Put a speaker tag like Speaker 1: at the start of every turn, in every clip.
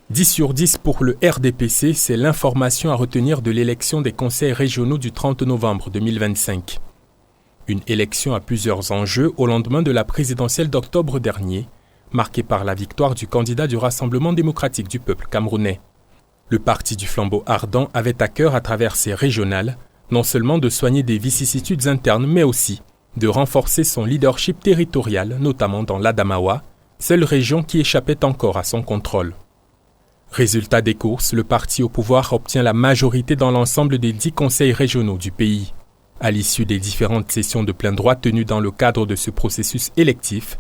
Speaker 1: 10 sur 10 pour le RDPC, c'est l'information à retenir de l'élection des conseils régionaux du 30 novembre 2025. Une élection à plusieurs enjeux au lendemain de la présidentielle d'octobre dernier, marquée par la victoire du candidat du Rassemblement démocratique du peuple camerounais. Le parti du flambeau ardent avait à cœur, à travers ses régionales, non seulement de soigner des vicissitudes internes, mais aussi de renforcer son leadership territorial, notamment dans l'Adamawa, seule région qui échappait encore à son contrôle. Résultat des courses, le parti au pouvoir obtient la majorité dans l'ensemble des 10 conseils régionaux du pays. À l'issue des différentes sessions de plein droit tenues dans le cadre de ce processus électif,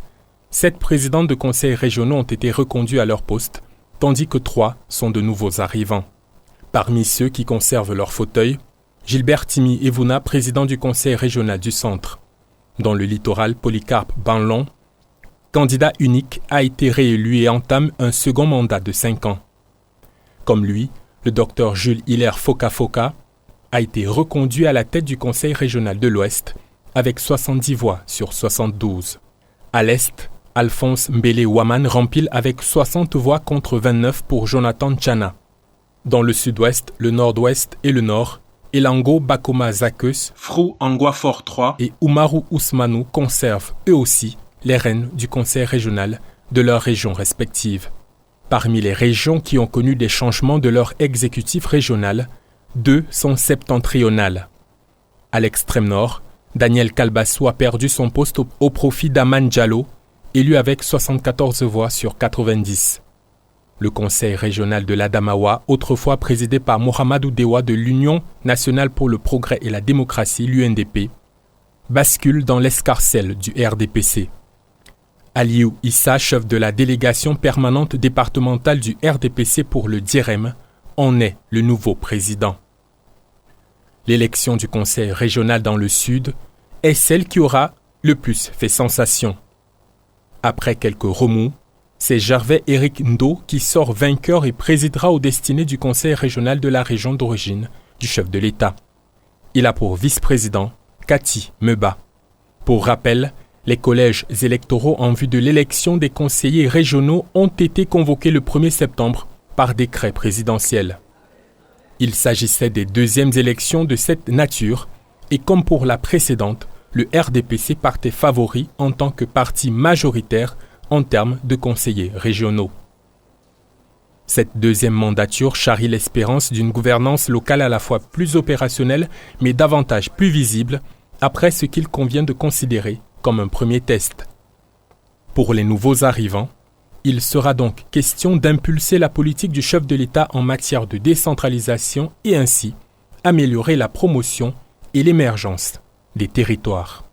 Speaker 1: 7 présidents de conseils régionaux ont été reconduits à leur poste, tandis que 3 sont de nouveaux arrivants. Parmi ceux qui conservent leur fauteuil, Gilbert Timi Evuna, président du conseil régional du centre. Dans le littoral, Polycarpe Banlon, candidat unique, a été réélu et entame un second mandat de 5 ans. Comme lui, le docteur Jules Hilaire Foka a été reconduit à la tête du conseil régional de l'Ouest avec 70 voix sur 72. À l'Est, Alphonse Mbele Waman rempile avec 60 voix contre 29 pour Jonathan Tchana. Dans le Sud-Ouest, le Nord-Ouest et le Nord, Elango Bakoma Zakeus, Frou Angwafor 3 et Oumarou Ousmanou conservent eux aussi les rênes du conseil régional de leurs régions respectives. Parmi les régions qui ont connu des changements de leur exécutif régional, 2 sont septentrionales. À l'extrême nord, Daniel Kalbassou a perdu son poste au profit d'Aman Diallo, élu avec 74 voix sur 90. Le conseil régional de l'Adamawa, autrefois présidé par Mohamedou Dewa de l'Union nationale pour le progrès et la démocratie, l'UNDP, bascule dans l'escarcelle du RDPC. Aliou Issa, chef de la délégation permanente départementale du RDPC pour le DIREM, en est le nouveau président. L'élection du conseil régional dans le Sud est celle qui aura le plus fait sensation. Après quelques remous, c'est Gervais Éric Ndo qui sort vainqueur et présidera aux destinées du conseil régional de la région d'origine du chef de l'État. Il a pour vice-président Cathy Meba. Pour rappel, les collèges électoraux en vue de l'élection des conseillers régionaux ont été convoqués le 1er septembre par décret présidentiel. Il s'agissait des deuxièmes élections de cette nature et comme pour la précédente, le RDPC partait favori en tant que parti majoritaire en termes de conseillers régionaux. Cette deuxième mandature charrie l'espérance d'une gouvernance locale à la fois plus opérationnelle mais davantage plus visible après ce qu'il convient de considérer comme un premier test. Pour les nouveaux arrivants, il sera donc question d'impulser la politique du chef de l'État en matière de décentralisation et ainsi améliorer la promotion et l'émergence des territoires.